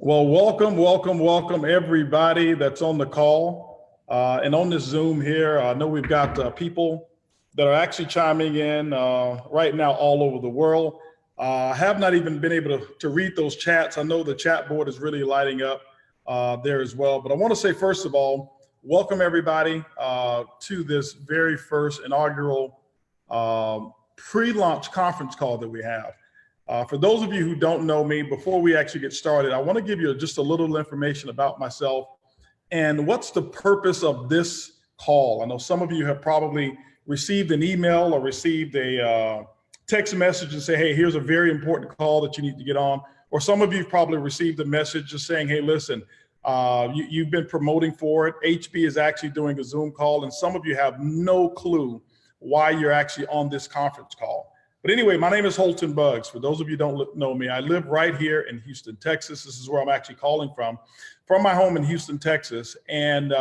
Well, welcome everybody that's on the call and on this Zoom here. I know we've got people that are actually chiming in right now all over the world. I have not even been able to read those chats. I know the chat board is really lighting up there as well. But I want to say, first of all, welcome everybody to this very first inaugural pre-launch conference call that we have. For those of you who don't know me, before we actually get started, I want to give you just a little information about myself and what's the purpose of this call. I know some of you have probably received an email or received a text message and say, hey, here's a very important call that you need to get on. Or some of you have probably received a message just saying, hey, listen, you've been promoting for it. HB is actually doing a Zoom call, and some of you have no clue why you're actually on this conference call. But anyway, my name is Holton Buggs. For those of you who don't know me, I live right here in Houston, Texas. This is where I'm actually calling from my home in Houston, Texas. And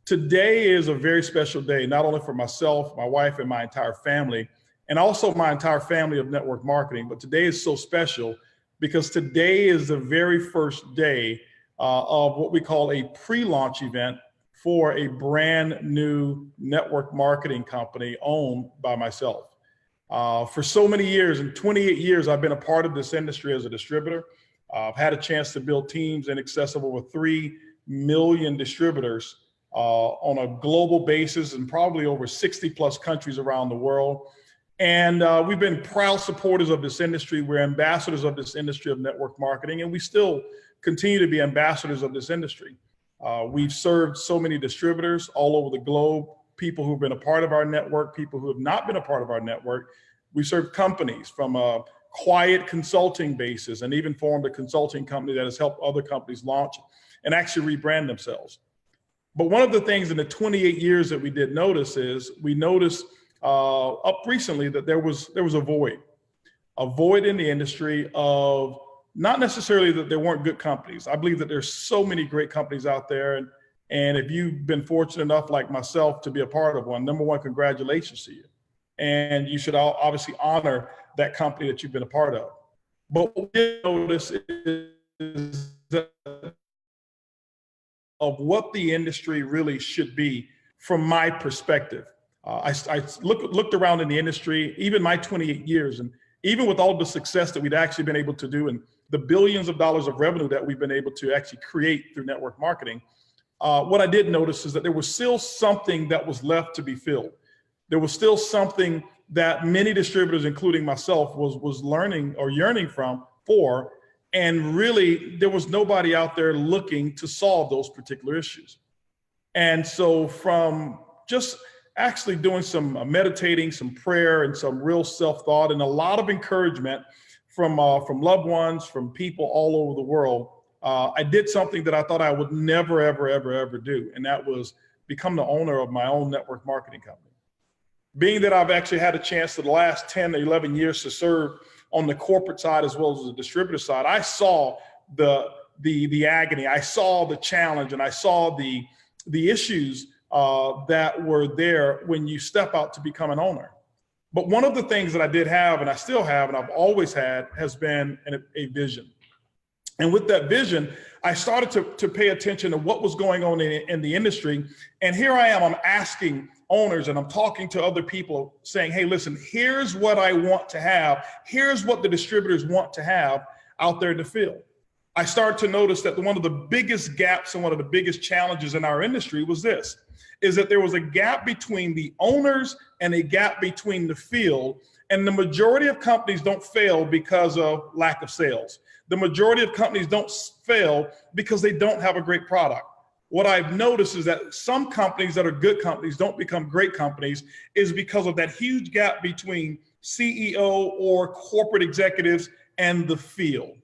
today is a very special day, not only for myself, my wife, and my entire family, and also my entire family of network marketing. But today is so special because today is the very first day of what we call a pre-launch event for a brand new network marketing company owned by myself. For so many years, in 28 years, I've been a part of this industry as a distributor. I've had a chance to build teams in excess of over 3 million distributors on a global basis in probably over 60 plus countries around the world. And we've been proud supporters of this industry. We're ambassadors of this industry of network marketing, and we still continue to be ambassadors of this industry. We've served so many distributors all over the globe, people who've been a part of our network, people who have not been a part of our network. We serve companies from a quiet consulting basis and even formed a consulting company that has helped other companies launch and actually rebrand themselves. But one of the things in the 28 years that we did notice is we noticed up recently that there was a void in the industry of not necessarily that there weren't good companies. I believe that there's so many great companies out there. And if you've been fortunate enough, like myself, to be a part of one, number one, congratulations to you. And you should obviously honor that company that you've been a part of. But what we notice is that of what the industry really should be from my perspective. I looked around in the industry, even my 28 years, and even with all the success that we'd actually been able to do and the billions of dollars of revenue that we've been able to actually create through network marketing, what I did notice is that there was still something that was left to be filled. There was still something that many distributors, including myself, was learning or yearning for, and really there was nobody out there looking to solve those particular issues. And so from just actually doing some meditating, some prayer, and some real self-thought, and a lot of encouragement from loved ones, from people all over the world, I did something that I thought I would never, ever do, and that was become the owner of my own network marketing company. Being that I've actually had a chance for the last 10 to 11 years to serve on the corporate side as well as the distributor side, I saw the agony, I saw the challenge, and I saw the issues that were there when you step out to become an owner. But one of the things that I did have, and I still have, and I've always had, has been a vision. And with that vision, I started to pay attention to what was going on in the industry. And here I am, I'm asking owners and I'm talking to other people saying, hey, listen, here's what I want to have. Here's what the distributors want to have out there in the field. I started to notice that one of the biggest gaps and one of the biggest challenges in our industry was this, is that there was a gap between the owners and a gap between the field. And the majority of companies don't fail because of lack of sales. The majority of companies don't fail because they don't have a great product. What I've noticed is that some companies that are good companies don't become great companies is because of that huge gap between CEO or corporate executives and the field.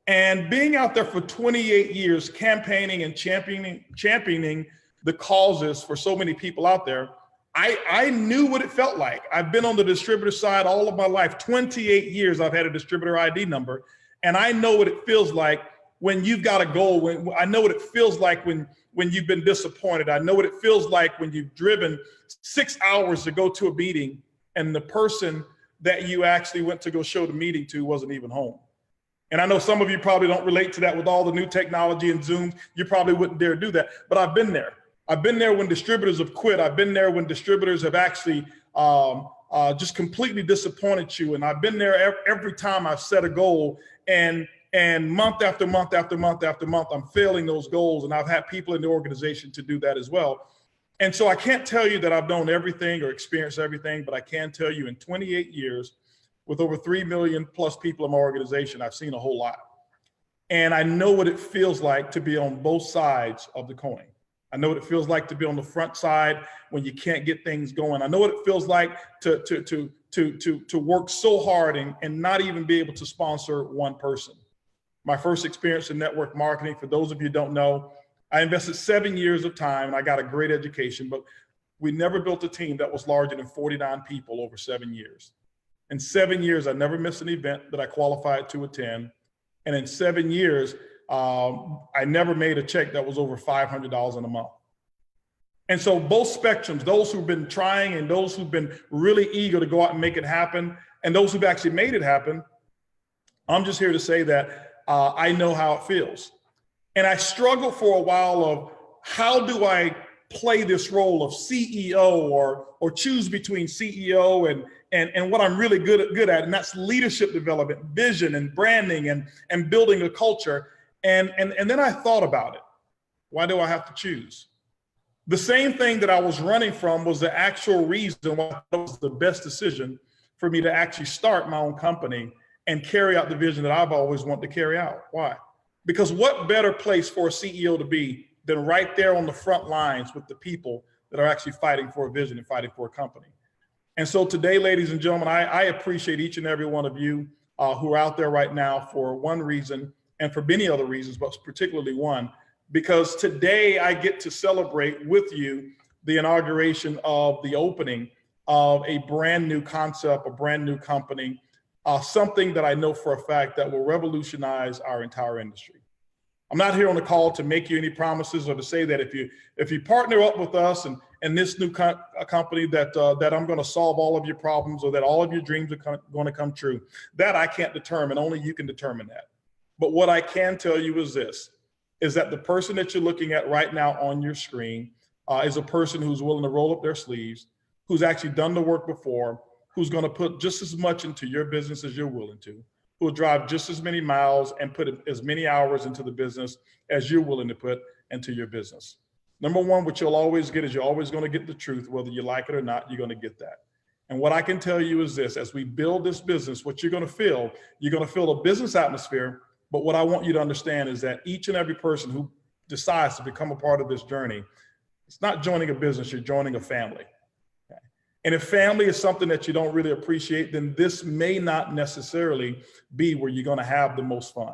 And being out there for 28 years, campaigning and championing the causes for so many people out there, I knew what it felt like. I've been on the distributor side all of my life. 28 years I've had a distributor ID number. And I know what it feels like when you've got a goal. I know what it feels like when you've been disappointed. I know what it feels like when you've driven 6 hours to go to a meeting and the person that you actually went to go show the meeting to wasn't even home. And I know some of you probably don't relate to that with all the new technology and Zoom. You probably wouldn't dare do that, but I've been there. I've been there when distributors have quit. I've been there when distributors have actually just completely disappointed you. And I've been there every time I've set a goal, and month after month after month after month, I'm failing those goals. And I've had people in the organization to do that as well. And so I can't tell you that I've known everything or experienced everything, but I can tell you in 28 years, with over 3 million plus people in my organization, I've seen a whole lot. And I know what it feels like to be on both sides of the coin. I know what it feels like to be on the front side when you can't get things going. I know what it feels like to work so hard and not even be able to sponsor one person. My first experience in network marketing, for those of you who don't know, I invested 7 years of time and I got a great education, but we never built a team that was larger than 49 people over 7 years. In 7 years, I never missed an event that I qualified to attend. And in 7 years, I never made a check that was over $500 in a month. And so both spectrums, those who've been trying and those who've been really eager to go out and make it happen, and those who've actually made it happen, I'm just here to say that I know how it feels. And I struggled for a while of how do I play this role of CEO or choose between CEO and what I'm really good at, and that's leadership development, vision and branding and building a culture. And then I thought about it. Why do I have to choose? The same thing that I was running from was the actual reason why it was the best decision for me to actually start my own company and carry out the vision that I've always wanted to carry out. Why? Because what better place for a CEO to be than right there on the front lines with the people that are actually fighting for a vision and fighting for a company. And so today, ladies and gentlemen, I appreciate each and every one of you who are out there right now for one reason and for many other reasons, but particularly one, because today I get to celebrate with you the inauguration of the opening of a brand new concept, a brand new company, something that I know for a fact that will revolutionize our entire industry. I'm not here on the call to make you any promises or to say that if you partner up with us and this new company that I'm going to solve all of your problems or that all of your dreams are going to come true. That I can't determine. Only you can determine that. But what I can tell you is this, is that the person that you're looking at right now on your screen is a person who's willing to roll up their sleeves, who's actually done the work before, who's going to put just as much into your business as you're willing to, who will drive just as many miles and put as many hours into the business as you're willing to put into your business. Number one, what you'll always get is you're always going to get the truth, whether you like it or not, you're going to get that. And what I can tell you is this, as we build this business, what you're going to feel a business atmosphere. But what I want you to understand is that each and every person who decides to become a part of this journey, it's not joining a business, you're joining a family. Okay? And if family is something that you don't really appreciate, then this may not necessarily be where you're going to have the most fun.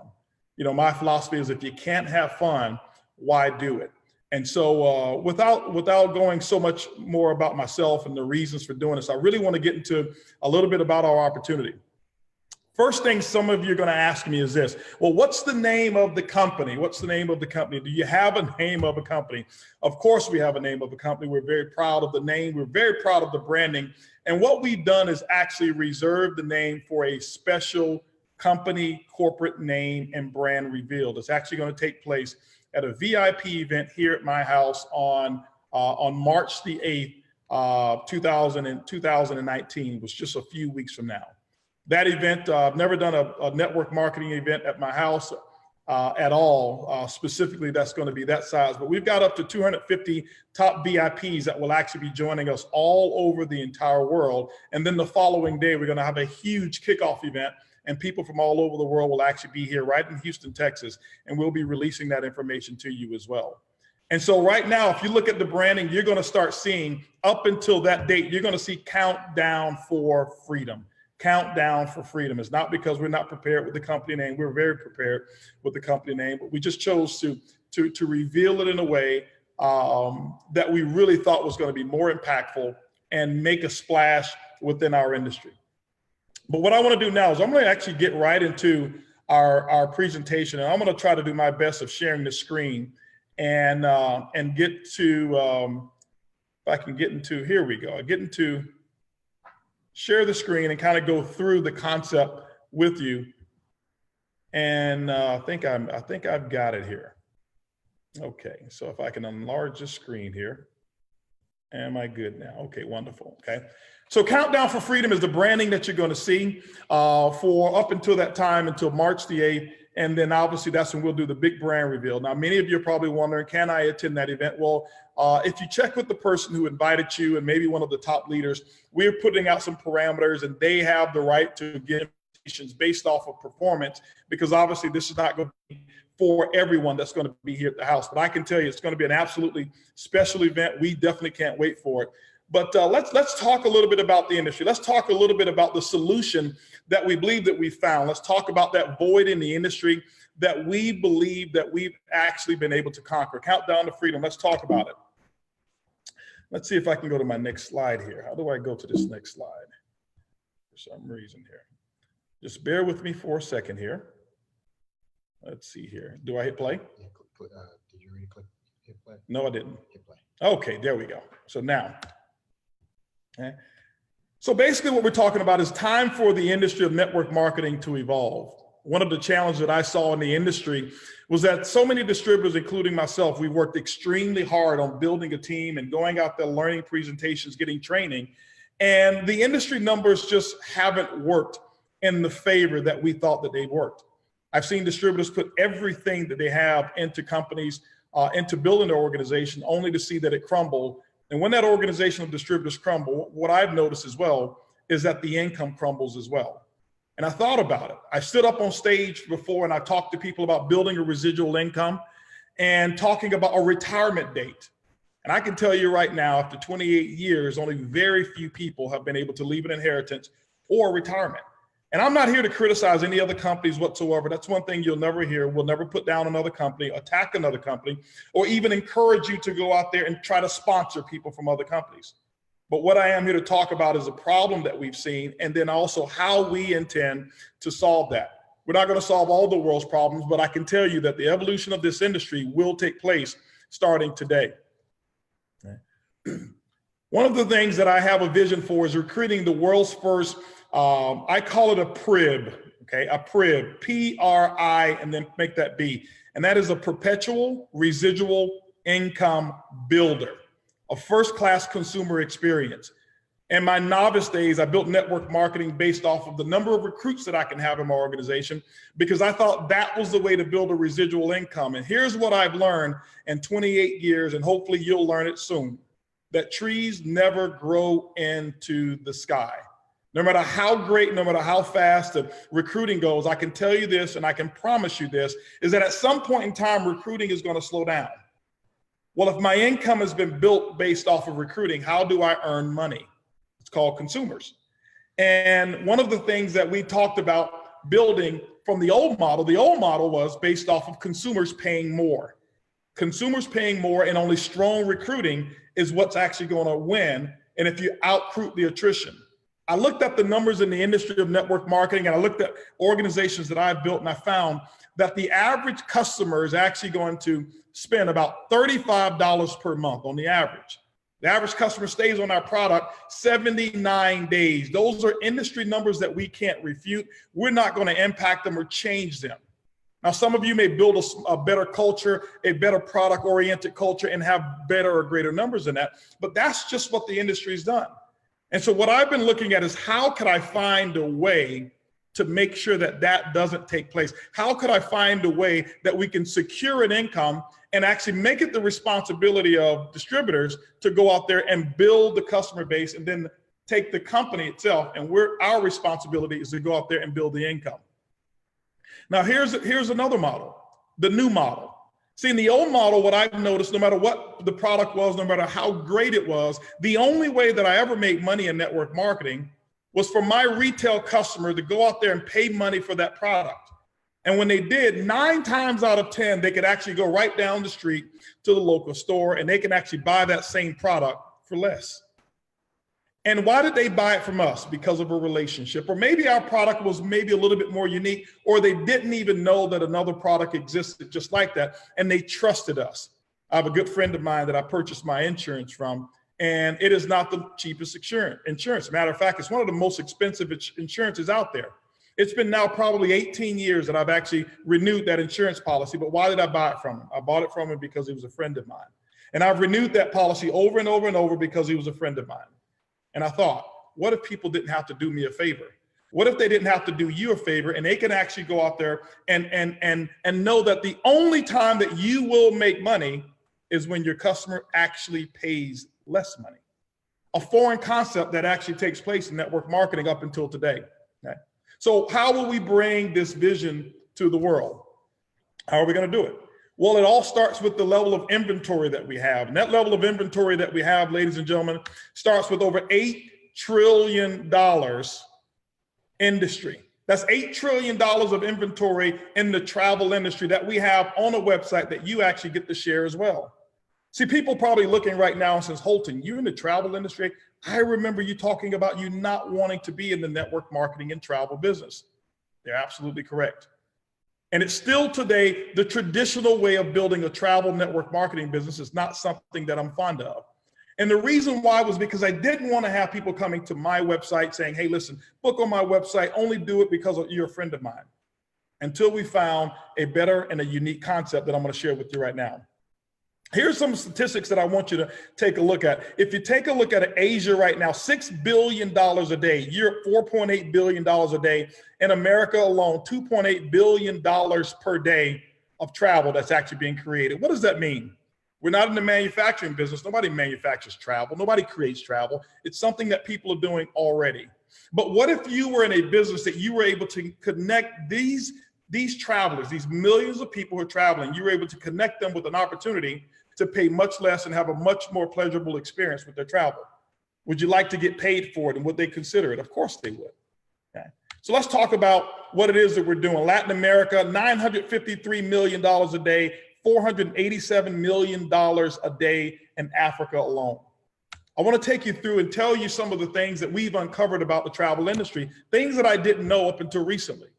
You know, my philosophy is if you can't have fun, why do it? And so without going so much more about myself and the reasons for doing this, I really want to get into a little bit about our opportunity. First thing some of you are going to ask me is this, well, what's the name of the company? What's the name of the company? Do you have a name of a company? Of course we have a name of a company. We're very proud of the name. We're very proud of the branding. And what we've done is actually reserve the name for a special company, corporate name and brand reveal. It's actually going to take place at a VIP event here at my house on March the 8th, 2019, was just a few weeks from now. That event, I've never done a network marketing event at my house at all. Specifically, that's going to be that size. But we've got up to 250 top VIPs that will actually be joining us all over the entire world. And then the following day, we're going to have a huge kickoff event. And people from all over the world will actually be here right in Houston, Texas. And we'll be releasing that information to you as well. And so right now, if you look at the branding, you're going to start seeing up until that date, you're going to see Countdown for Freedom. Countdown for Freedom. It's not because we're not prepared with the company name. We're very prepared with the company name, but we just chose to reveal it in a way that we really thought was going to be more impactful and make a splash within our industry. But what I want to do now is I'm going to actually get right into our presentation, and I'm going to try to do my best of sharing the screen and get to, if I can get into, here we go. I get into share the screen and kind of go through the concept with you. And I think I've got it here. Okay, so if I can enlarge the screen here. Am I good now? Okay, wonderful. Okay. So Countdown for Freedom is the branding that you're going to see for up until that time, until March the 8th. And then obviously that's when we'll do the big brand reveal. Now, many of you are probably wondering, can I attend that event? Well, if you check with the person who invited you and maybe one of the top leaders, we're putting out some parameters and they have the right to get invitations based off of performance, because obviously this is not going to be for everyone that's going to be here at the house. But I can tell you it's going to be an absolutely special event. We definitely can't wait for it. But let's talk a little bit about the industry. Let's talk a little bit about the solution that we believe that we found. Let's talk about that void in the industry that we believe that we've actually been able to conquer. Countdown to Freedom. Let's talk about it. Let's see if I can go to my next slide here. How do I go to this next slide? For some reason here. Just bear with me for a second here. Let's see here. Do I hit play? Yeah, did you already hit play? No, I didn't. Hit play. Okay, there we go. So now, okay. So basically what we're talking about is time for the industry of network marketing to evolve. One of the challenges that I saw in the industry was that so many distributors, including myself, we worked extremely hard on building a team and going out there, learning presentations, getting training. And the industry numbers just haven't worked in the favor that we thought that they worked. I've seen distributors put everything that they have into companies, into building their organization, only to see that it crumble. And when that organization of distributors crumble, what I've noticed as well is that the income crumbles as well. And I thought about it. I stood up on stage before and I talked to people about building a residual income and talking about a retirement date. And I can tell you right now, after 28 years, only very few people have been able to leave an inheritance or retirement. And I'm not here to criticize any other companies whatsoever. That's one thing you'll never hear. We'll never put down another company, attack another company, or even encourage you to go out there and try to sponsor people from other companies. But what I am here to talk about is a problem that we've seen, and then also how we intend to solve that. We're not going to solve all the world's problems, but I can tell you that the evolution of this industry will take place starting today. One of the things that I have a vision for is recruiting the world's first, I call it a PRIB, okay? A PRIB, P-R-I, and then make that B. And that is a perpetual residual income builder, a first-class consumer experience. In my novice days, I built network marketing based off of the number of recruits that I can have in my organization, because I thought that was the way to build a residual income. And here's what I've learned in 28 years, and hopefully you'll learn it soon, that trees never grow into the sky. No matter how great, no matter how fast the recruiting goes, I can tell you this, and I can promise you this, is that at some point in time, recruiting is going to slow down. Well, if my income has been built based off of recruiting, how do I earn money? It's called consumers. And one of the things that we talked about building from the old model was based off of consumers paying more. Consumers paying more, and only strong recruiting is what's actually going to win. And if you out-recruit the attrition. I looked at the numbers in the industry of network marketing, and I looked at organizations that I've built, and I found that the average customer is actually going to spend about $35 per month on the average. The average customer stays on our product 79 days. Those are industry numbers that we can't refute. We're not going to impact them or change them. Now, some of you may build a better culture, a better product-oriented culture, and have better or greater numbers than that, but that's just what the industry's done. And so what I've been looking at is how could I find a way to make sure that that doesn't take place? How could I find a way that we can secure an income and actually make it the responsibility of distributors to go out there and build the customer base, and then take the company itself, and our responsibility is to go out there and build the income. Now, here's another model, the new model. See, in the old model, what I've noticed, no matter what the product was, no matter how great it was, the only way that I ever made money in network marketing was for my retail customer to go out there and pay money for that product. And when they did, 9 times out of 10, they could actually go right down the street to the local store, and they can actually buy that same product for less. And why did they buy it from us? Because of a relationship, or maybe our product was maybe a little bit more unique, or they didn't even know that another product existed just like that, and they trusted us. I have a good friend of mine that I purchased my insurance from, and it is not the cheapest insurance. Matter of fact, it's one of the most expensive insurances out there. It's been now probably 18 years that I've actually renewed that insurance policy. But why did I buy it from him? I bought it from him because he was a friend of mine. And I've renewed that policy over and over and over because he was a friend of mine. And I thought, what if people didn't have to do me a favor? What if they didn't have to do you a favor and they can actually go out there and know that the only time that you will make money is when your customer actually pays less money? A foreign concept that actually takes place in network marketing up until today. Okay? So how will we bring this vision to the world? How are we going to do it? Well, it all starts with the level of inventory that we have. And that level of inventory that we have, ladies and gentlemen, starts with over $8 trillion industry. That's $8 trillion of inventory in the travel industry that we have on a website that you actually get to share as well. See, people probably looking right now and says, Holton, you're in the travel industry. I remember you talking about you not wanting to be in the network marketing and travel business. They're absolutely correct. And it's still today, the traditional way of building a travel network marketing business is not something that I'm fond of. And the reason why was because I didn't want to have people coming to my website saying, hey, listen, book on my website, only do it because you're a friend of mine. Until we found a better and a unique concept that I'm going to share with you right now. Here's some statistics that I want you to take a look at. If you take a look at Asia right now, $6 billion a day, Europe, $4.8 billion a day, in America alone, $2.8 billion per day of travel that's actually being created. What does that mean? We're not in the manufacturing business. Nobody manufactures travel. Nobody creates travel. It's something that people are doing already. But what if you were in a business that you were able to connect these travelers, these millions of people who are traveling, you were able to connect them with an opportunity to pay much less and have a much more pleasurable experience with their travel? Would you like to get paid for it, and would they consider it? Of course they would. Okay. So let's talk about what it is that we're doing. Latin America, $953 million a day, $487 million a day in Africa alone. I want to take you through and tell you some of the things that we've uncovered about the travel industry, things that I didn't know up until recently.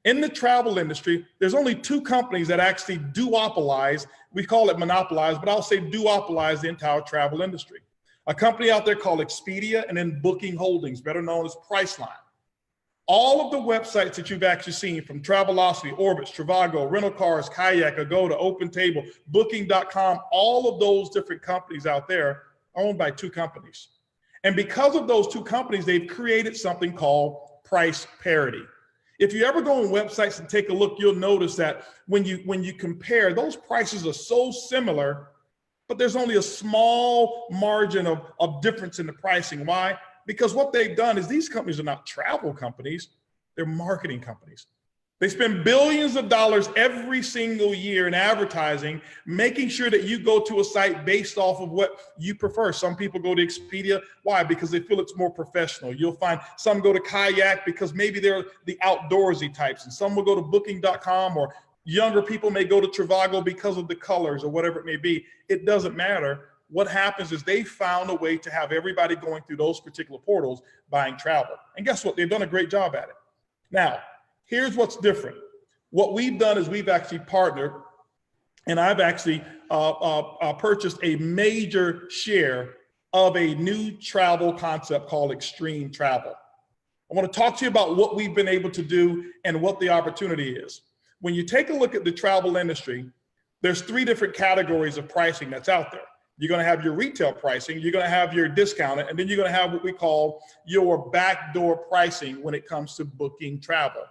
In the travel industry, there's only two companies that actually duopolize. We call it monopolize, but I'll say duopolize the entire travel industry. A company out there called Expedia, and then Booking Holdings, better known as Priceline. All of the websites that you've actually seen, from Travelocity, Orbitz, Trivago, Rental Cars, Kayak, Agoda, OpenTable, Booking.com, all of those different companies out there are owned by two companies. And because of those two companies, they've created something called price parity. If you ever go on websites and take a look, you'll notice that when you compare, those prices are so similar, but there's only a small margin of difference in the pricing. Why? Because what they've done is these companies are not travel companies, they're marketing companies. They spend billions of dollars every single year in advertising, making sure that you go to a site based off of what you prefer. Some people go to Expedia. Why? Because they feel it's more professional. You'll find some go to Kayak because maybe they're the outdoorsy types, and some will go to Booking.com, or younger people may go to Trivago because of the colors or whatever it may be. It doesn't matter. What happens is they found a way to have everybody going through those particular portals buying travel. And guess what? They've done a great job at it. Now, here's what's different. What we've done is we've actually partnered, and I've actually purchased a major share of a new travel concept called Xstream Travel. I want to talk to you about what we've been able to do and what the opportunity is. When you take a look at the travel industry, there's three different categories of pricing that's out there. You're going to have your retail pricing, you're going to have your discounted, and then you're going to have what we call your backdoor pricing when it comes to booking travel.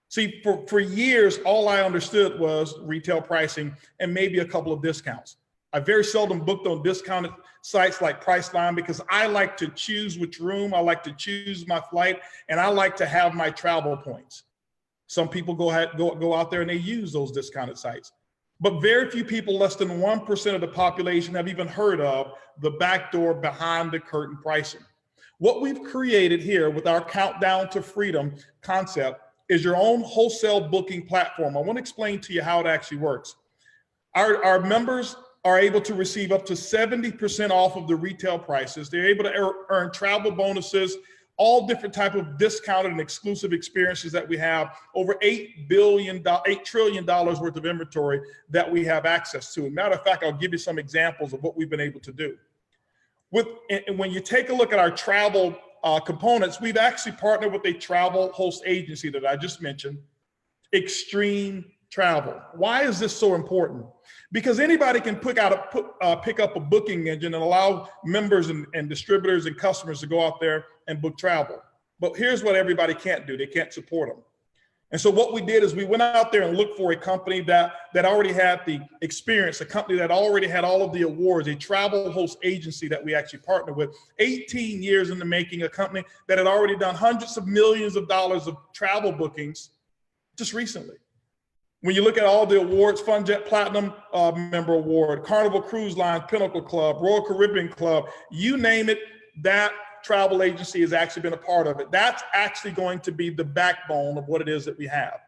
See, for years, all I understood was retail pricing and maybe a couple of discounts. I very seldom booked on discounted sites like Priceline because I like to choose which room, I like to choose my flight, and I like to have my travel points. Some people go out there and they use those discounted sites. But very few people, less than 1% of the population, have even heard of the backdoor behind the curtain pricing. What we've created here with our Countdown to Freedom concept is your own wholesale booking platform. I want to explain to you how it actually works. Our members are able to receive up to 70% off of the retail prices. They're able to earn travel bonuses, all different type of discounted and exclusive experiences that we have, over $8 trillion worth of inventory that we have access to. As a matter of fact, I'll give you some examples of what we've been able to do. When you take a look at our travel components, we've actually partnered with a travel host agency that I just mentioned, Xstream Travel. Why is this so important? Because anybody can pick up a booking engine and allow members and distributors and customers to go out there and book travel. But here's what everybody can't do. They can't support them. And so what we did is we went out there and looked for a company that already had the experience, a company that already had all of the awards, a travel host agency that we actually partnered with, 18 years in the making, a company that had already done hundreds of millions of dollars of travel bookings just recently. When you look at all the awards, FunJet Platinum Member Award, Carnival Cruise Line, Pinnacle Club, Royal Caribbean Club, you name it, that travel agency has actually been a part of it. That's actually going to be the backbone of what it is that we have.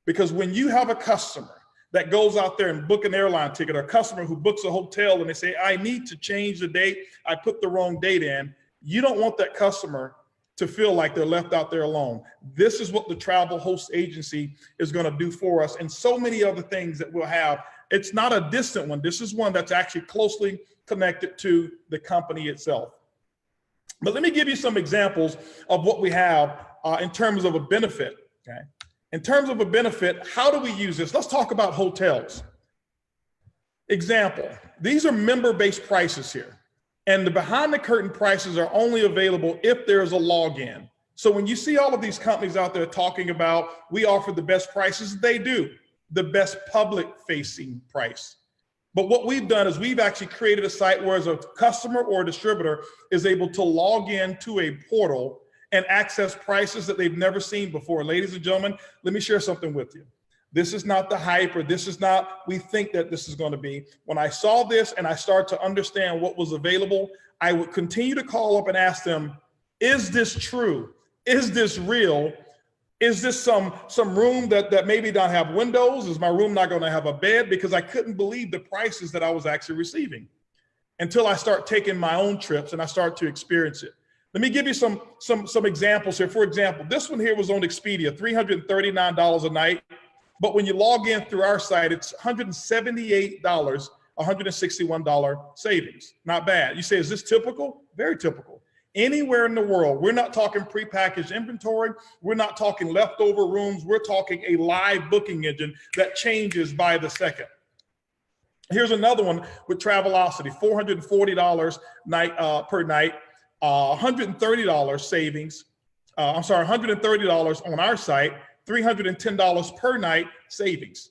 Because when you have a customer that goes out there and book an airline ticket, or a customer who books a hotel and they say, I need to change the date, I put the wrong date in, you don't want that customer to feel like they're left out there alone. This is what the travel host agency is going to do for us, and so many other things that we'll have. It's not a distant one. This is one that's actually closely connected to the company itself. But let me give you some examples of what we have in terms of a benefit. Okay? In terms of a benefit, how do we use this? Let's talk about hotels. Example, these are member-based prices here. And the behind the curtain prices are only available if there's a login. So when you see all of these companies out there talking about, we offer the best prices, they do, the best public facing price. But what we've done is we've actually created a site where as a customer or a distributor is able to log in to a portal and access prices that they've never seen before. Ladies and gentlemen, let me share something with you. This is not the hype, or this is not, we think that this is going to be. When I saw this and I started to understand what was available, I would continue to call up and ask them, is this true? Is this real? Is this some room that maybe don't have windows? Is my room not going to have a bed? Because I couldn't believe the prices that I was actually receiving until I start taking my own trips and I start to experience it. Let me give you some examples here. For example, this one here was on Expedia, $339 a night. But when you log in through our site, it's $178, $161 savings. Not bad. You say, is this typical? Very typical. Anywhere in the world, we're not talking prepackaged inventory. We're not talking leftover rooms. We're talking a live booking engine that changes by the second. Here's another one with Travelocity, $440 per night, $130 savings. $130 on our site, $310 per night savings.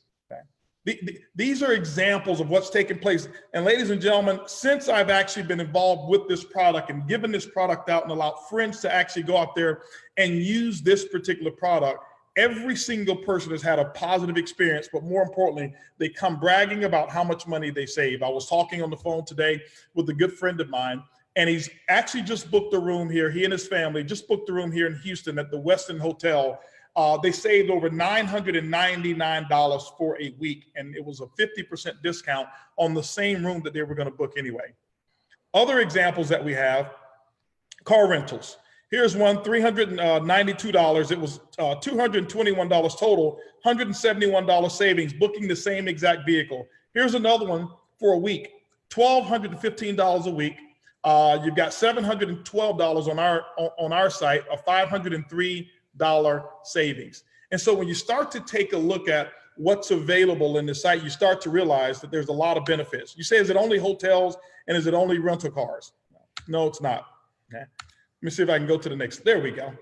These are examples of what's taking place. And ladies and gentlemen, since I've actually been involved with this product and given this product out and allowed friends to actually go out there and use this particular product, every single person has had a positive experience, but more importantly, they come bragging about how much money they save. I was talking on the phone today with a good friend of mine, and he's actually just booked a room here. He and his family just booked a room here in Houston at the Westin Hotel. They saved over $999 for a week, and it was a 50% discount on the same room that they were going to book anyway. Other examples that we have, car rentals. Here's one, $392. It was $221 total, $171 savings, booking the same exact vehicle. Here's another one for a week, $1,215 a week. You've got $712 on our site, a $503 savings. And so when you start to take a look at what's available in the site, you start to realize that there's a lot of benefits. You say, is it only hotels and is it only rental cars? No, it's not. Okay. Let me see if I can go to the next. There we go.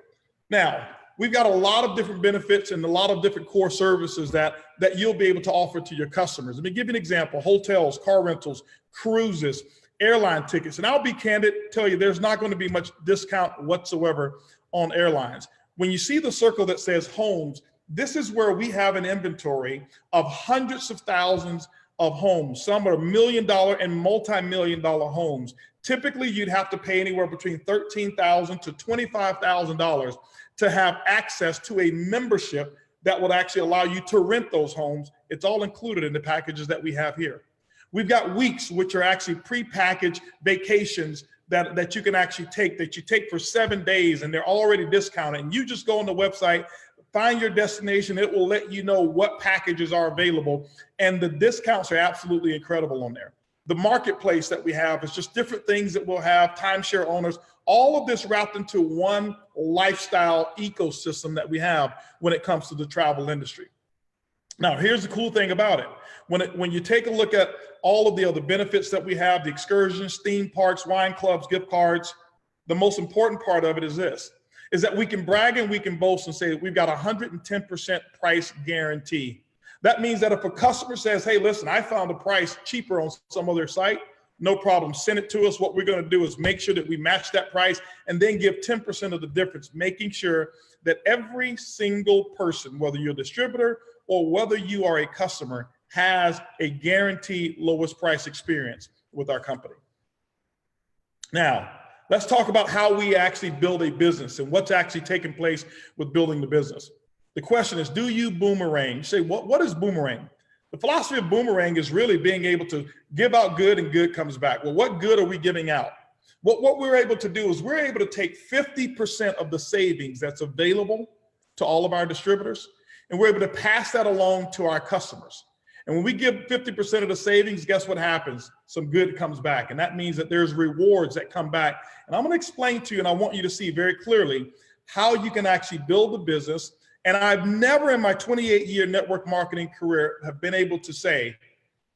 Now, we've got a lot of different benefits and a lot of different core services that you'll be able to offer to your customers. Let me give you an example: hotels, car rentals, cruises, airline tickets. And I'll be candid, tell you there's not going to be much discount whatsoever on airlines. When you see the circle that says homes, this is where we have an inventory of hundreds of thousands of homes. Some are $1 million and multi-million dollar homes. Typically, you'd have to pay anywhere between $13,000 to $25,000 to have access to a membership that would actually allow you to rent those homes. It's all included in the packages that we have here. We've got weeks, which are actually pre-packaged vacations that you can actually take for 7 days, and they're already discounted. And you just go on the website, find your destination. It will let you know what packages are available. And the discounts are absolutely incredible on there. The marketplace that we have is just different things that we'll have, timeshare owners, all of this wrapped into one lifestyle ecosystem that we have when it comes to the travel industry. Now, here's the cool thing about it. When you take a look at all of the other benefits that we have, the excursions, theme parks, wine clubs, gift cards, the most important part of it is this, is that we can brag and we can boast and say that we've got 110% price guarantee. That means that if a customer says, hey, listen, I found a price cheaper on some other site, no problem, send it to us. What we're going to do is make sure that we match that price and then give 10% of the difference, making sure that every single person, whether you're a distributor or whether you are a customer, has a guaranteed lowest price experience with our company. Now, let's talk about how we actually build a business and what's actually taking place with building the business. The question is, do you boomerang? You say, what is boomerang? The philosophy of boomerang is really being able to give out good and good comes back. Well, what good are we giving out? What we're able to do is we're able to take 50% of the savings that's available to all of our distributors, and we're able to pass that along to our customers. And when we give 50% of the savings, guess what happens? Some good comes back. And that means that there's rewards that come back. And I'm going to explain to you, and I want you to see very clearly how you can actually build a business. And I've never in my 28-year network marketing career have been able to say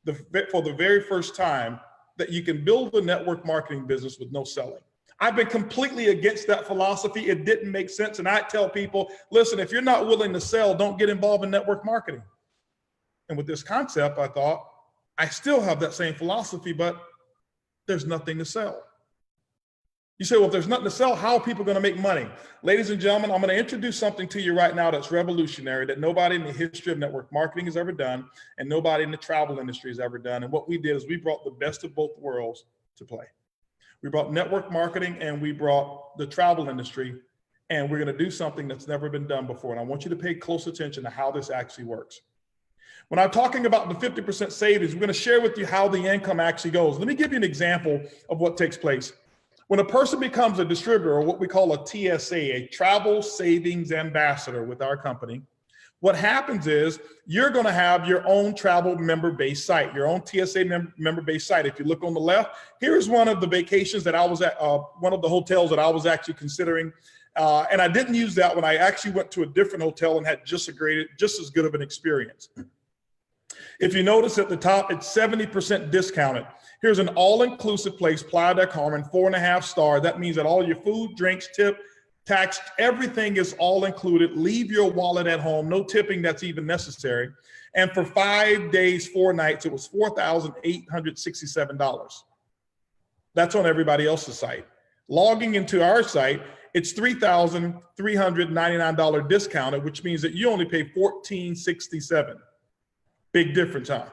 for the very first time that you can build a network marketing business with no selling. I've been completely against that philosophy. It didn't make sense. And I tell people, listen, if you're not willing to sell, don't get involved in network marketing. And with this concept, I thought, I still have that same philosophy, but there's nothing to sell. You say, well, if there's nothing to sell, how are people going to make money? Ladies and gentlemen, I'm going to introduce something to you right now that's revolutionary, that nobody in the history of network marketing has ever done, and nobody in the travel industry has ever done. And what we did is we brought the best of both worlds to play. We brought network marketing and we brought the travel industry, and we're going to do something that's never been done before. And I want you to pay close attention to how this actually works. When I'm talking about the 50% savings, we're going to share with you how the income actually goes. Let me give you an example of what takes place. When a person becomes a distributor, or what we call a TSA, a travel savings ambassador with our company, what happens is you're going to have your own travel member-based site, your own TSA member-based site. If you look on the left, here's one of the vacations that I was at, one of the hotels that I was actually considering. And I didn't use that one. I actually went to a different hotel and had just as good of an experience. If you notice at the top, it's 70% discounted. Here's an all-inclusive place, Playa del Carmen, 4.5 star. That means that all your food, drinks, tip, tax, everything is all included. Leave your wallet at home, no tipping that's even necessary. And for 5 days, 4 nights, it was $4,867. That's on everybody else's site. Logging into our site, it's $3,399 discounted, which means that you only pay $1,467. Big difference, huh?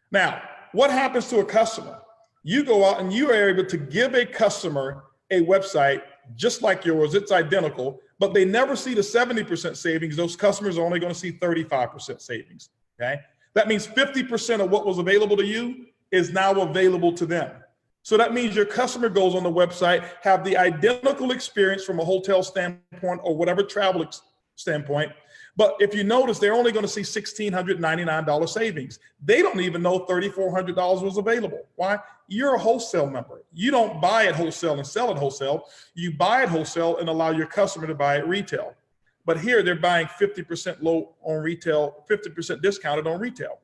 Now, what happens to a customer? You go out and you are able to give a customer a website just like yours. It's identical, but they never see the 70% savings. Those customers are only going to see 35% savings, okay? That means 50% of what was available to you is now available to them. So that means your customer goes on the website, have the identical experience from a hotel standpoint or whatever travel standpoint. But if you notice, they're only going to see $1,699 savings. They don't even know $3,400 was available. Why? You're a wholesale member. You don't buy at wholesale and sell at wholesale. You buy at wholesale and allow your customer to buy at retail. But here they're buying 50% low on retail, 50% discounted on retail.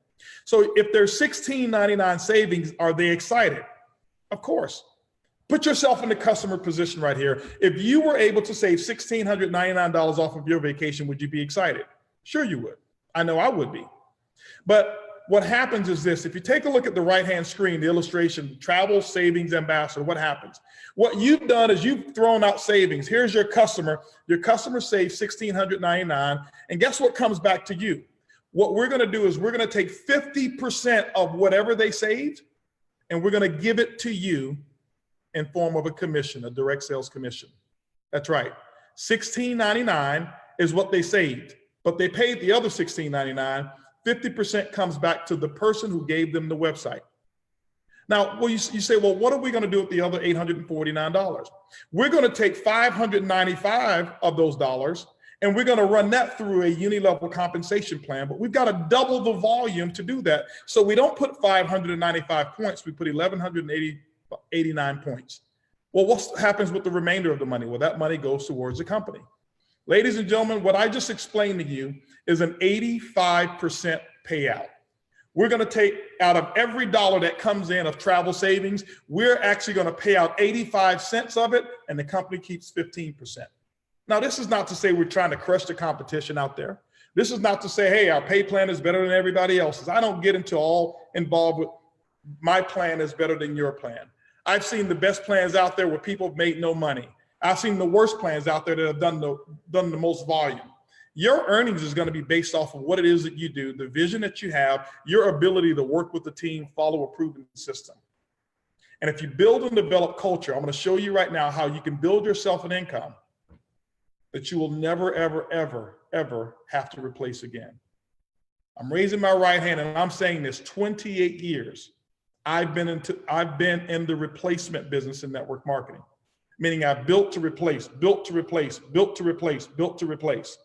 So if there's $1,699 savings, are they excited? Of course. Put yourself in the customer position right here. If you were able to save $1,699 off of your vacation, would you be excited? Sure you would. I know I would be. But what happens is this. If you take a look at the right-hand screen, the illustration, Travel Savings Ambassador, what happens? What you've done is you've thrown out savings. Here's your customer. Your customer saves $1,699. And guess what comes back to you? What we're going to do is we're going to take 50% of whatever they saved, and we're going to give it to you in form of a commission, a direct sales commission. That's right. $1,699 is what they saved, but they paid the other $1,699. 50% comes back to the person who gave them the website. Now, well, you say, well, what are we going to do with the other $849? We're going to take $595 of those dollars, And we're going to run that through a uni-level compensation plan, but we've got to double the volume to do that. So we don't put 595 points, we put 1,189 points. Well, what happens with the remainder of the money? Well, that money goes towards the company. Ladies and gentlemen, what I just explained to you is an 85% payout. We're going to take out of every dollar that comes in of travel savings, we're actually going to pay out 85 cents of it, and the company keeps 15%. Now, this is not to say we're trying to crush the competition out there. This is not to say, hey, our pay plan is better than everybody else's. I don't get into all involved with my plan is better than your plan. I've seen the best plans out there where people have made no money. I've seen the worst plans out there that have done the most volume. Your earnings is going to be based off of what it is that you do, the vision that you have, your ability to work with the team, follow a proven system. And if you build and develop culture, I'm going to show you right now how you can build yourself an income that you will never, ever, ever, ever have to replace again. I'm raising my right hand and I'm saying this, 28 years, I've been in the replacement business in network marketing, meaning I've built to replace, built to replace, built to replace, built to replace.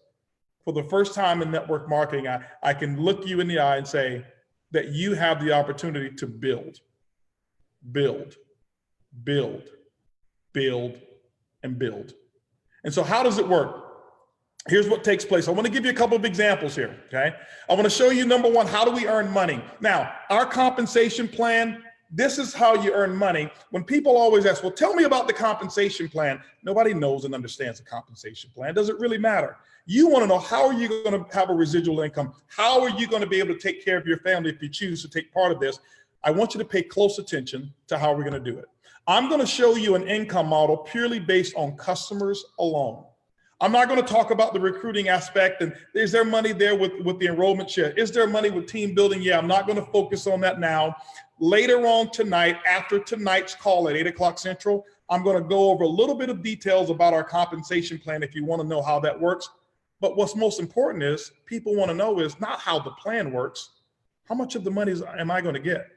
For the first time in network marketing, I can look you in the eye and say that you have the opportunity to build, build, build, build, and build. And so how does it work? Here's what takes place. I want to give you a couple of examples here, okay? I want to show you, number one, how do we earn money? Now, our compensation plan, this is how you earn money. When people always ask, well, tell me about the compensation plan. Nobody knows and understands the compensation plan. Does it really matter? You want to know, how are you going to have a residual income? How are you going to be able to take care of your family if you choose to take part of this? I want you to pay close attention to how we're going to do it. I'm going to show you an income model purely based on customers alone. I'm not going to talk about the recruiting aspect and is there money there with the enrollment share? Is there money with team building? Yeah, I'm not going to focus on that now. Later on tonight, after tonight's call at 8 o'clock Central, I'm going to go over a little bit of details about our compensation plan if you want to know how that works. But what's most important is people want to know is not how the plan works. How much of the money am I going to get?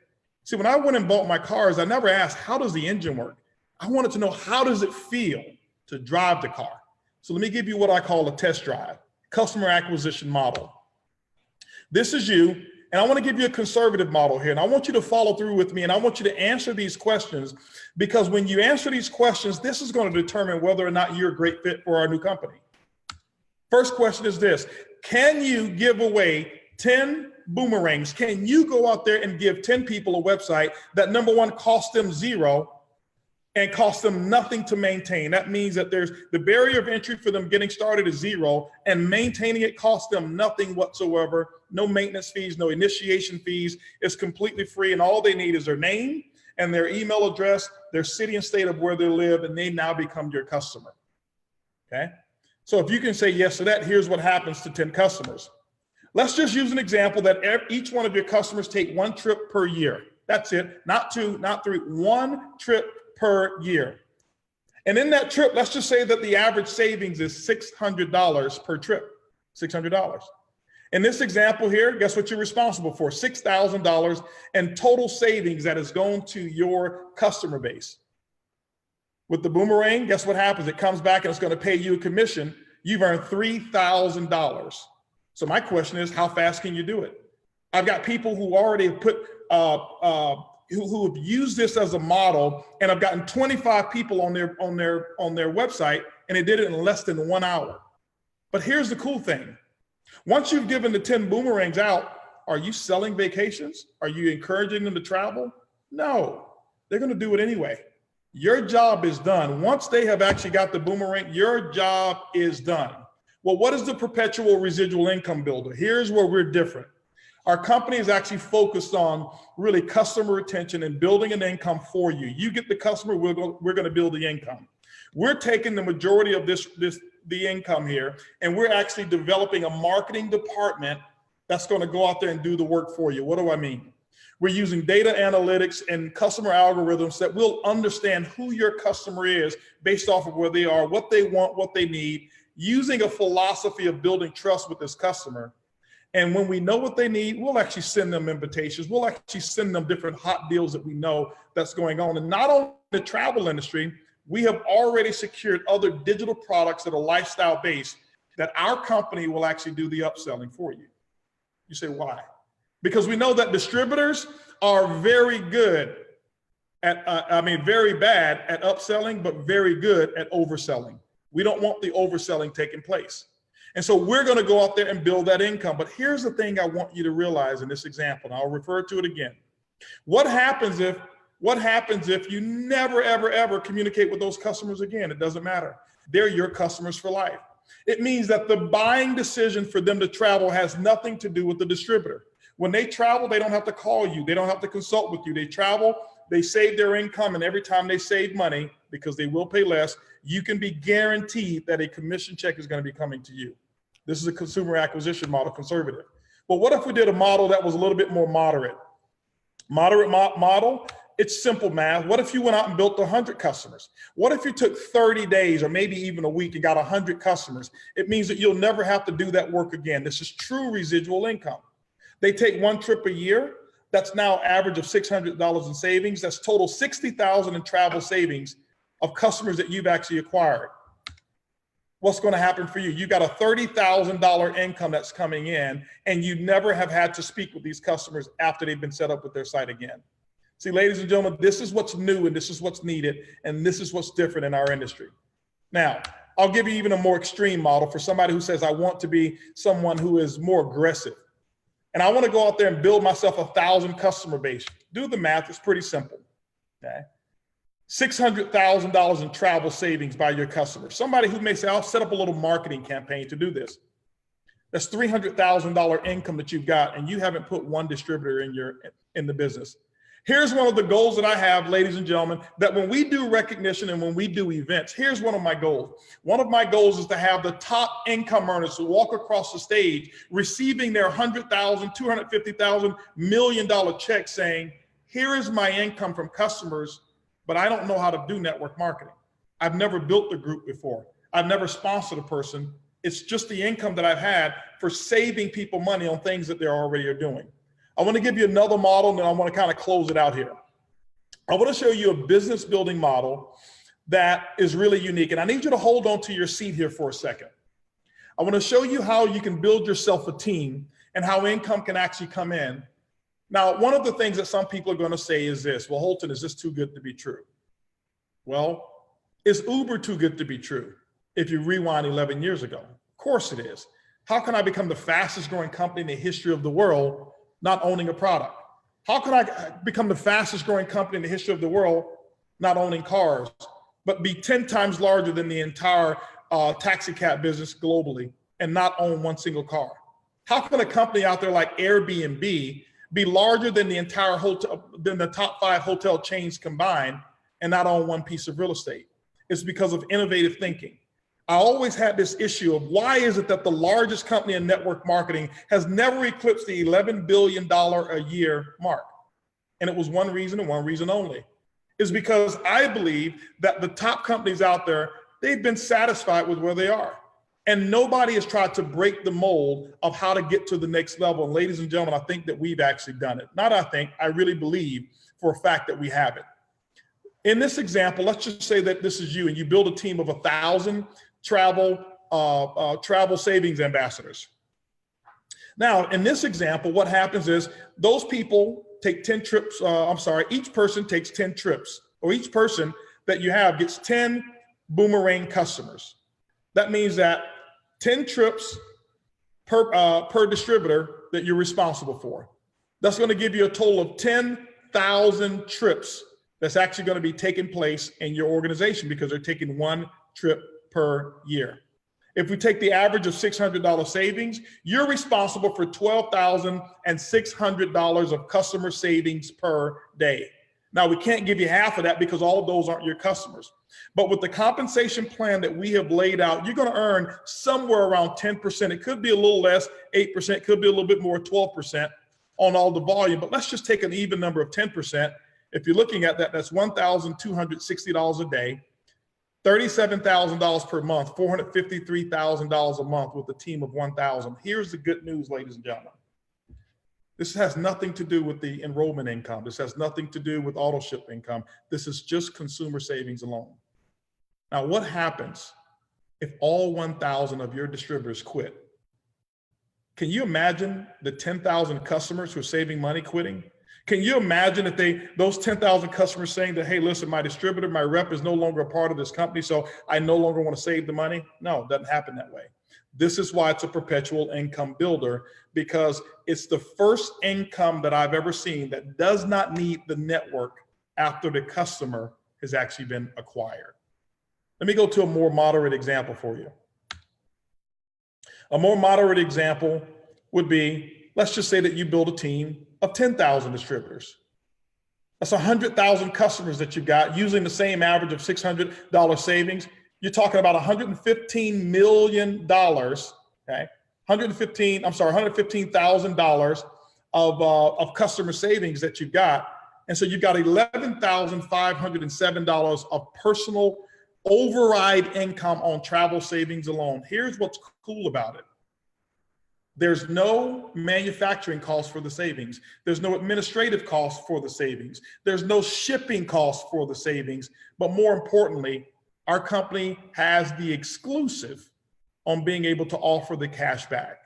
See, when I went and bought my cars, I never asked, how does the engine work? I wanted to know, how does it feel to drive the car? So let me give you what I call a test drive, customer acquisition model. This is you, and I want to give you a conservative model here, and I want you to follow through with me, and I want you to answer these questions, because when you answer these questions, this is going to determine whether or not you're a great fit for our new company. First question is this: can you give away 10 boomerangs? Can you go out there and give 10 people a website that, number one, costs them zero and costs them nothing to maintain? That means that there's the barrier of entry for them getting started is zero, and maintaining it costs them nothing whatsoever. No maintenance fees, no initiation fees. It's completely free, and all they need is their name and their email address, their city and state of where they live, and they now become your customer. Okay? So if you can say yes to that, here's what happens to 10 customers. Let's just use an example that each one of your customers take one trip per year. That's it. Not two, not three, one trip per year. And in that trip, let's just say that the average savings is $600 per trip, $600. In this example here, guess what you're responsible for? $6,000 in total savings that has gone to your customer base. With the boomerang, guess what happens? It comes back and it's going to pay you a commission. You've earned $3,000. So my question is, how fast can you do it? I've got people who already put, who have used this as a model, and I've gotten 25 people on their website, and they did it in less than 1 hour. But here's the cool thing. Once you've given the 10 boomerangs out, are you selling vacations? Are you encouraging them to travel? No, they're going to do it anyway. Your job is done. Once they have actually got the boomerang, your job is done. Well, what is the perpetual residual income builder? Here's where we're different. Our company is actually focused on really customer retention and building an income for you. You get the customer, we're going to build the income. We're taking the majority of the income here, and we're actually developing a marketing department that's going to go out there and do the work for you. What do I mean? We're using data analytics and customer algorithms that will understand who your customer is based off of where they are, what they want, what they need, using a philosophy of building trust with this customer. And when we know what they need, we'll actually send them invitations. We'll actually send them different hot deals that we know that's going on. And not only the travel industry, we have already secured other digital products that are lifestyle based. that our company will actually do the upselling for you. You say, why? Because we know that distributors are very good at, very bad at upselling, but very good at overselling. We don't want the overselling taking place. And so we're going to go out there and build that income. But here's the thing I want you to realize in this example, and I'll refer to it again. What happens if you never, ever, ever communicate with those customers again? It doesn't matter. They're your customers for life. It means that the buying decision for them to travel has nothing to do with the distributor. When they travel, they don't have to call you. They don't have to consult with you. They travel, they save their income, and every time they save money, because they will pay less, you can be guaranteed that a commission check is going to be coming to you. This is a consumer acquisition model, conservative. But what if we did a model that was a little bit more moderate? Moderate model, it's simple math. What if you went out and built 100 customers? What if you took 30 days or maybe even a week and got 100 customers? It means that you'll never have to do that work again. This is true residual income. They take one trip a year. That's now average of $600 in savings. That's total $60,000 in travel savings of customers that you've actually acquired. What's going to happen for you? You got a $30,000 income that's coming in, and you never have had to speak with these customers after they've been set up with their site again. See, ladies and gentlemen, this is what's new, and this is what's needed, and this is what's different in our industry. Now, I'll give you even a more extreme model for somebody who says, I want to be someone who is more aggressive. And I want to go out there and build myself 1,000 customer base. Do the math, it's pretty simple, okay? $600,000 in travel savings by your customers. Somebody who may say, I'll set up a little marketing campaign to do this. That's $300,000 income that you've got, and you haven't put one distributor in the business. Here's one of the goals that I have, ladies and gentlemen, that when we do recognition and when we do events, here's one of my goals. One of my goals is to have the top income earners who walk across the stage receiving their $100,000, $250,000, $1 million check saying, here is my income from customers, but I don't know how to do network marketing. I've never built a group before. I've never sponsored a person. It's just the income that I've had for saving people money on things that they already are doing. I want to give you another model, and then I want to kind of close it out here. I want to show you a business building model that is really unique. And I need you to hold on to your seat here for a second. I want to show you how you can build yourself a team and how income can actually come in. Now, one of the things that some people are going to say is this, well, Holton, is this too good to be true? Well, is Uber too good to be true if you rewind 11 years ago? Of course it is. How can I become the fastest growing company in the history of the world not owning a product? How can I become the fastest growing company in the history of the world not owning cars, but be 10 times larger than the entire taxi cab business globally and not own one single car? How can a company out there like Airbnb be larger than the entire hotel, than the top 5 hotel chains combined and not own one piece of real estate? It's because of innovative thinking. I always had this issue of why is it that the largest company in network marketing has never eclipsed the $11 billion a year mark? And it was one reason and one reason only, is because I believe that the top companies out there, they've been satisfied with where they are. And nobody has tried to break the mold of how to get to the next level. And ladies and gentlemen, I think that we've actually done it. Not I think, I really believe for a fact that we have it. In this example, let's just say that this is you and you build a team of 1,000 travel savings ambassadors. Now, in this example, what happens is those people take 10 trips, each person takes 10 trips, or each person that you have gets 10 boomerang customers. That means that 10 trips per distributor that you're responsible for. That's going to give you a total of 10,000 trips that's actually going to be taking place in your organization because they're taking one trip per year. If we take the average of $600 savings, you're responsible for $12,600 of customer savings per day. Now, we can't give you half of that because all of those aren't your customers. But with the compensation plan that we have laid out, you're going to earn somewhere around 10%. It could be a little less, 8%, it could be a little bit more, 12% on all the volume. But let's just take an even number of 10%. If you're looking at that, that's $1,260 a day. $37,000 per month, $453,000 a month with a team of 1,000. Here's the good news, ladies and gentlemen. This has nothing to do with the enrollment income. This has nothing to do with auto ship income. This is just consumer savings alone. Now, what happens if all 1,000 of your distributors quit? Can you imagine the 10,000 customers who are saving money quitting? Can you imagine if those 10,000 customers saying that, hey, listen, my distributor, my rep is no longer a part of this company, so I no longer want to save the money? No, it doesn't happen that way. This is why it's a perpetual income builder, because it's the first income that I've ever seen that does not need the network after the customer has actually been acquired. Let me go to a more moderate example for you. A more moderate example would be, let's just say that you build a team of 10,000 distributors. That's 100,000 customers that you've got using the same average of $600 savings. You're talking about $115 million, okay? $115,000 of customer savings that you've got. And so you've got $11,507 of personal override income on travel savings alone. Here's what's cool about it. There's no manufacturing cost for the savings. There's no administrative cost for the savings. There's no shipping cost for the savings. But more importantly, our company has the exclusive on being able to offer the cash back.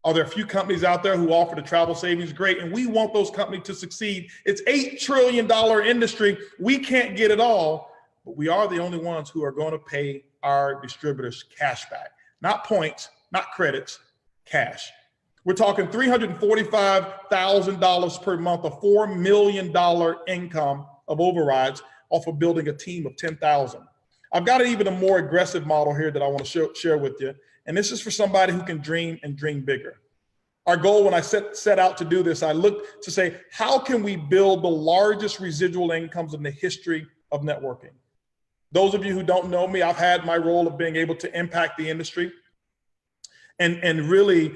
Are there a few companies out there who offer the travel savings? Great, and we want those companies to succeed. It's $8 trillion industry. We can't get it all, but we are the only ones who are going to pay our distributors cash back. Not points, not credits, cash. We're talking $345,000 per month, a $4 million income of overrides off of building a team of 10,000. I've got even a more aggressive model here that I want to share with you. And this is for somebody who can dream and dream bigger. Our goal when I set out to do this, I looked to say, how can we build the largest residual incomes in the history of networking? Those of you who don't know me, I've had my role of being able to impact the industry and really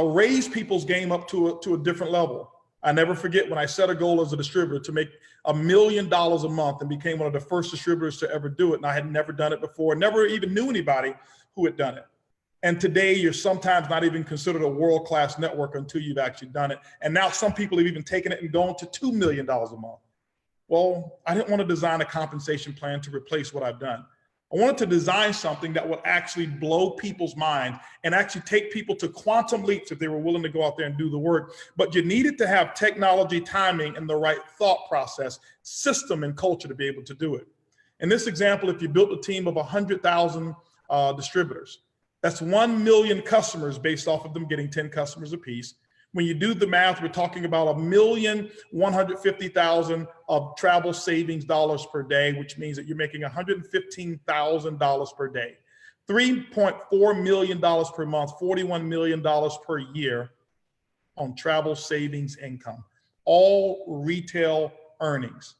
raise people's game up to a different level. I never forget when I set a goal as a distributor to make $1 million a month and became one of the first distributors to ever do it. And I had never done it before, never even knew anybody who had done it. And today you're sometimes not even considered a world-class network until you've actually done it. And now some people have even taken it and gone to $2 million a month. Well, I didn't want to design a compensation plan to replace what I've done. I wanted to design something that would actually blow people's minds and actually take people to quantum leaps if they were willing to go out there and do the work. But you needed to have technology, timing, and the right thought process, system, and culture to be able to do it. In this example, if you built a team of 100,000 distributors, that's 1 million customers based off of them getting 10 customers apiece. When you do the math, we're talking about 1,150,000 of travel savings dollars per day, which means that you're making $115,000 per day, $3.4 million per month, $41 million per year on travel savings income, all retail earnings.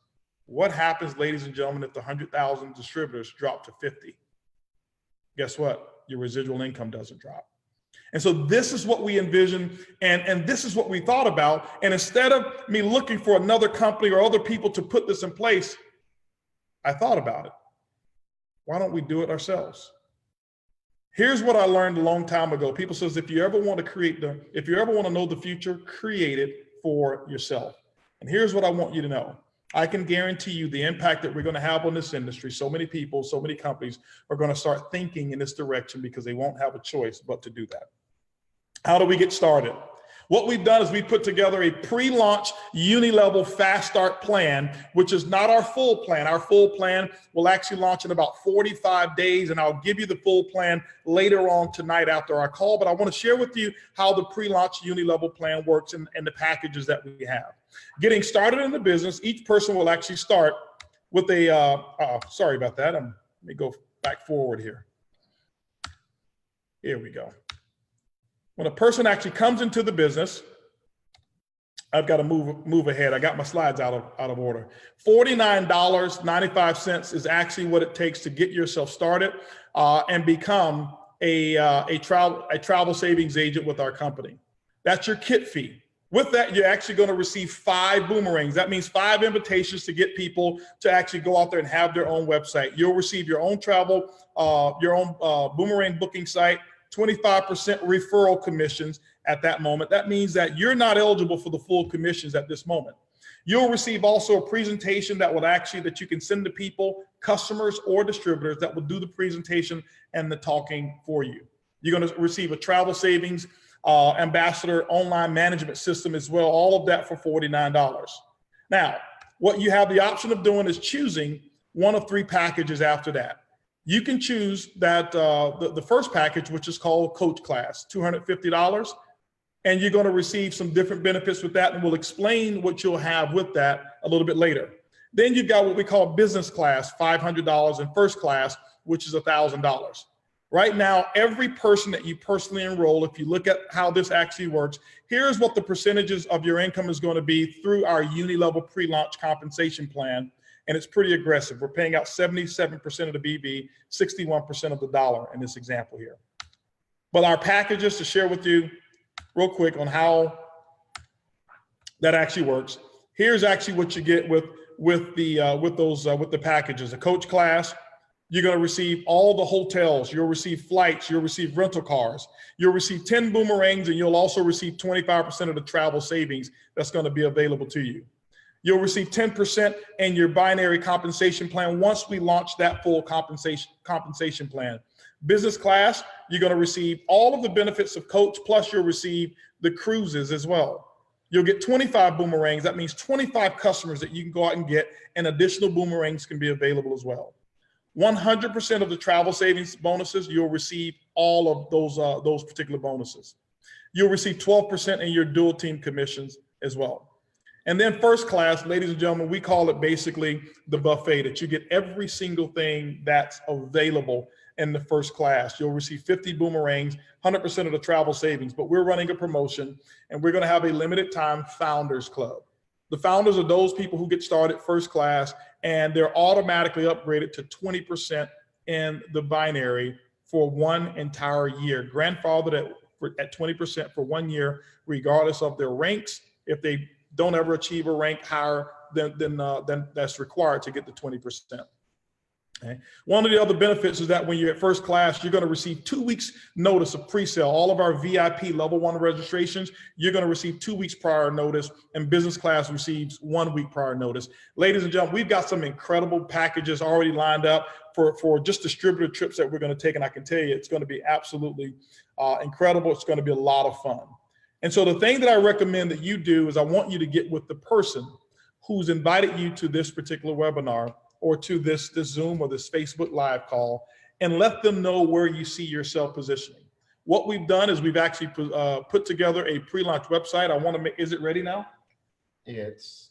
What happens, ladies and gentlemen, if the 100,000 distributors drop to 50? Guess what? Your residual income doesn't drop. And so this is what we envision, and this is what we thought about. And instead of me looking for another company or other people to put this in place, I thought about it. Why don't we do it ourselves? Here's what I learned a long time ago. People says, if you ever want to know the future, create it for yourself. And here's what I want you to know. I can guarantee you the impact that we're going to have on this industry. So many people, so many companies are going to start thinking in this direction because they won't have a choice but to do that. How do we get started? What we've done is we put together a pre-launch uni-level fast start plan, which is not our full plan. Our full plan will actually launch in about 45 days, and I'll give you the full plan later on tonight after our call. But I want to share with you how the pre-launch uni-level plan works and the packages that we have. Getting started in the business, each person will actually start with a, sorry about that. Let me go back forward here. Here we go. When a person actually comes into the business, I've got to move ahead. I got my slides out of order. $49.95 is actually what it takes to get yourself started and become a travel savings agent with our company. That's your kit fee. With that, you're actually going to receive 5 boomerangs. That means 5 invitations to get people to actually go out there and have their own website. You'll receive your own travel, your own boomerang booking site, 25% referral commissions at that moment. That means that you're not eligible for the full commissions at this moment. You'll receive also a presentation that you can send to people, customers or distributors that will do the presentation and the talking for you. You're going to receive a travel savings ambassador online management system as well, all of that for $49. Now, what you have the option of doing is choosing one of 3 packages after that. You can choose that the first package, which is called Coach Class, $250, and you're going to receive some different benefits with that, and we'll explain what you'll have with that a little bit later. Then you've got what we call Business Class, $500, and First Class, which is $1,000. Right now, every person that you personally enroll, if you look at how this actually works, here's what the percentages of your income is going to be through our uni-level pre-launch compensation plan. And it's pretty aggressive. We're paying out 77% of the BB, 61% of the dollar in this example here. But our packages, to share with you real quick on how that actually works. Here's actually what you get with the packages. A Coach Class, you're going to receive all the hotels, you'll receive flights, you'll receive rental cars, you'll receive 10 boomerangs, and you'll also receive 25% of the travel savings that's going to be available to you. You'll receive 10% in your binary compensation plan once we launch that full compensation plan. Business Class, you're going to receive all of the benefits of Coach, plus you'll receive the cruises as well. You'll get 25 boomerangs. That means 25 customers that you can go out and get, and additional boomerangs can be available as well. 100% of the travel savings bonuses, you'll receive all of those particular bonuses. You'll receive 12% in your dual team commissions as well. And then First Class, ladies and gentlemen, we call it basically the buffet, that you get every single thing that's available in the First Class. You'll receive 50 boomerangs, 100% of the travel savings, but we're running a promotion and we're going to have a limited time Founders Club. The founders are those people who get started First Class, and they're automatically upgraded to 20% in the binary for 1 entire year. Grandfathered at 20% for 1 year, regardless of their ranks. If they don't ever achieve a rank higher than that's required to get the 20%. Okay. One of the other benefits is that when you're at First Class, you're going to receive 2 weeks notice of pre-sale. All of our VIP level 1 registrations, you're going to receive 2 weeks prior notice, and Business Class receives 1 week prior notice. Ladies and gentlemen, we've got some incredible packages already lined up for just distributor trips that we're going to take, and I can tell you it's going to be absolutely incredible. It's going to be a lot of fun. And so the thing that I recommend that you do is I want you to get with the person who's invited you to this particular webinar or to this Zoom or this Facebook Live call, and let them know where you see yourself positioning. What we've done is we've actually put together a pre-launch website. I want to make, is it ready now? It's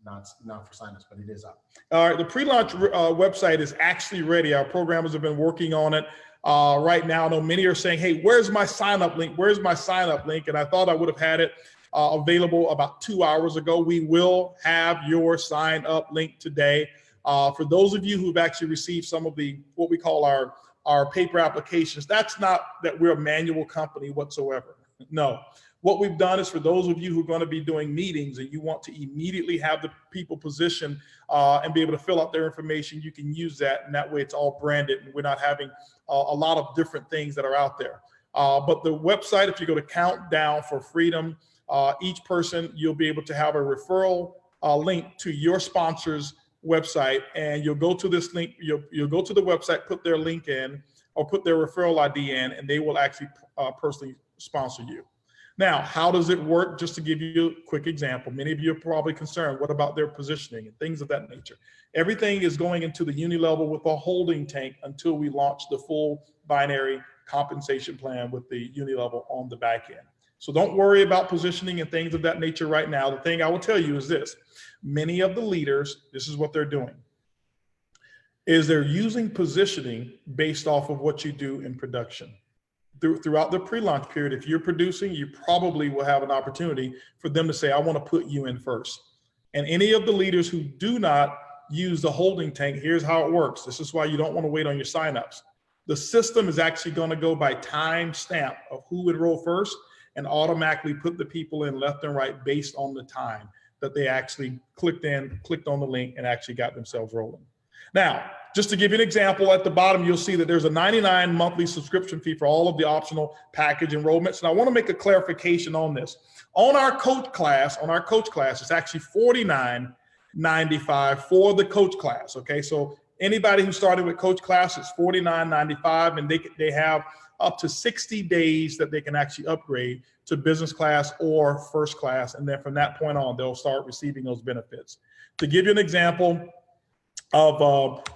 not for signups, but it is up. All right, the pre-launch website is actually ready. Our programmers have been working on it. Right now, I know many are saying, hey, where's my sign-up link? Where's my sign-up link? And I thought I would have had it available about 2 hours ago. We will have your sign-up link today. For those of you who've actually received some of the, what we call our paper applications, that's not that we're a manual company whatsoever. No. What we've done is for those of you who are going to be doing meetings and you want to immediately have the people positioned and be able to fill out their information, you can use that, and that way it's all branded and we're not having a lot of different things that are out there. But the website, if you go to Countdown for Freedom, each person, you'll be able to have a referral link to your sponsor's website, and you'll go to this link, you'll go to the website, put their link in or put their referral ID in, and they will actually personally sponsor you. Now, how does it work? Just to give you a quick example, many of you are probably concerned, what about their positioning and things of that nature? Everything is going into the uni level with a holding tank until we launch the full binary compensation plan with the uni level on the back end. So don't worry about positioning and things of that nature right now. The thing I will tell you is this: many of the leaders, this is what they're doing, is they're using positioning based off of what you do in production. Throughout the pre-launch period, if you're producing, you probably will have an opportunity for them to say, I want to put you in first. And any of the leaders who do not use the holding tank, here's how it works. This is why you don't want to wait on your signups. The system is actually going to go by time stamp of who enrolled first and automatically put the people in left and right based on the time that they actually clicked on the link and actually got themselves rolling. Now, just to give you an example, at the bottom, you'll see that there's a $99 monthly subscription fee for all of the optional package enrollments. And I want to make a clarification on this. On our coach class, it's actually $49.95 for the coach class. Okay, so anybody who started with coach class, it's $49.95, and they have up to 60 days that they can actually upgrade to business class or first class. And then from that point on, they'll start receiving those benefits. To give you an example of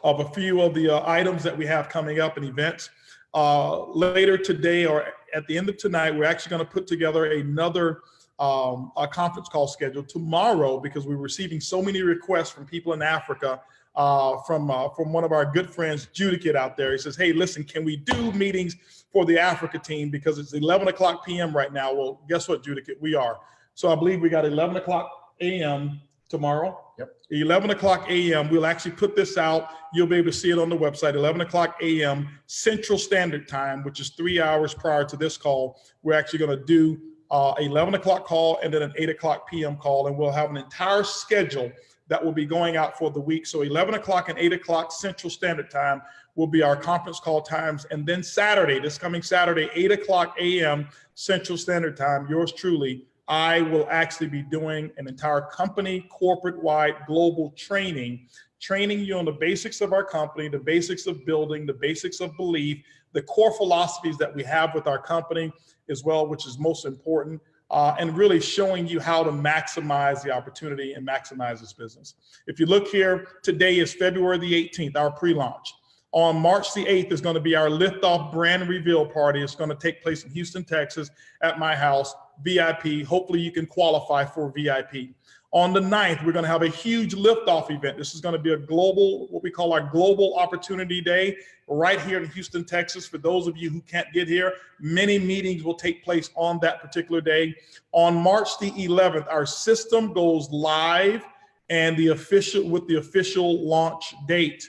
a few of the items that we have coming up in events, later today or at the end of tonight, we're actually going to put together another a conference call schedule tomorrow, because we're receiving so many requests from people in Africa, from one of our good friends, Judicate out there. He says, hey, listen, can we do meetings for the Africa team? Because it's 11 o'clock p.m. right now. Well, guess what, Judicate? We are. So I believe we got 11 o'clock a.m. tomorrow. Yep. 11 o'clock a.m. We'll actually put this out. You'll be able to see it on the website. 11 o'clock a.m. Central Standard Time, which is 3 hours prior to this call. We're actually going to do 11 o'clock call and then an 8 o'clock p.m. call, and we'll have an entire schedule that will be going out for the week. So 11 o'clock and 8 o'clock Central Standard Time will be our conference call times. And then Saturday, this coming Saturday, 8 o'clock a.m. Central Standard Time, yours truly, I will actually be doing an entire company, corporate-wide, global training you on the basics of our company, the basics of building, the basics of belief, the core philosophies that we have with our company as well, which is most important, and really showing you how to maximize the opportunity and maximize this business. If you look here, today is February the 18th, our pre-launch. On March the 8th is going to be our liftoff brand reveal party. It's going to take place in Houston, Texas at my house, VIP. Hopefully you can qualify for VIP. On the 9th, we're going to have a huge liftoff event. This is going to be a global, what we call our Global Opportunity Day, right here in Houston, Texas. For those of you who can't get here, many meetings will take place on that particular day. On March the 11th, our system goes live and with the official launch date.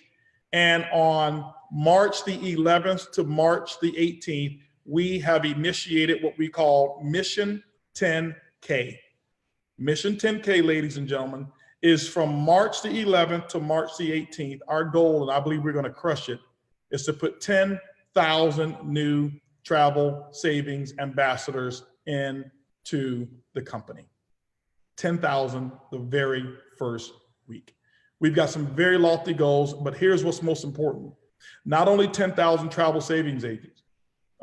And on March the 11th to March the 18th, we have initiated what we call Mission 10K. Mission 10K, ladies and gentlemen, is from March the 11th to March the 18th. Our goal, and I believe we're going to crush it, is to put 10,000 new travel savings ambassadors into the company. 10,000 the very first week. We've got some very lofty goals, but here's what's most important. Not only 10,000 travel savings agents,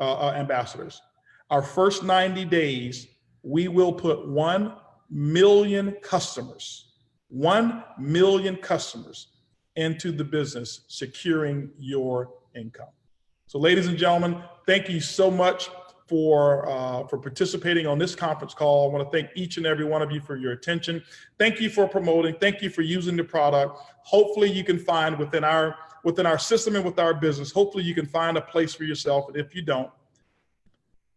ambassadors. Our first 90 days, we will put 1 million customers, 1 million customers into the business, securing your income. So ladies and gentlemen, thank you so much for participating on this conference call. I want to thank each and every one of you for your attention. Thank you for promoting. Thank you for using the product. Hopefully you can find within our system and with our business, hopefully you can find a place for yourself. And if you don't,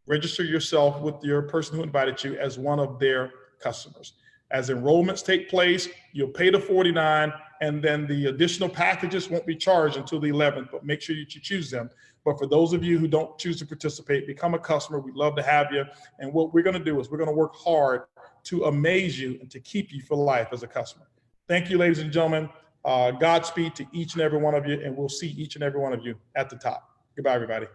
register yourself with your person who invited you as one of their customers. As enrollments take place, you'll pay the $49, and then the additional packages won't be charged until the 11th, but make sure that you choose them. But for those of you who don't choose to participate, become a customer. We'd love to have you. And what we're going to do is we're going to work hard to amaze you and to keep you for life as a customer. Thank you, ladies and gentlemen. Godspeed to each and every one of you, and we'll see each and every one of you at the top. Goodbye, everybody.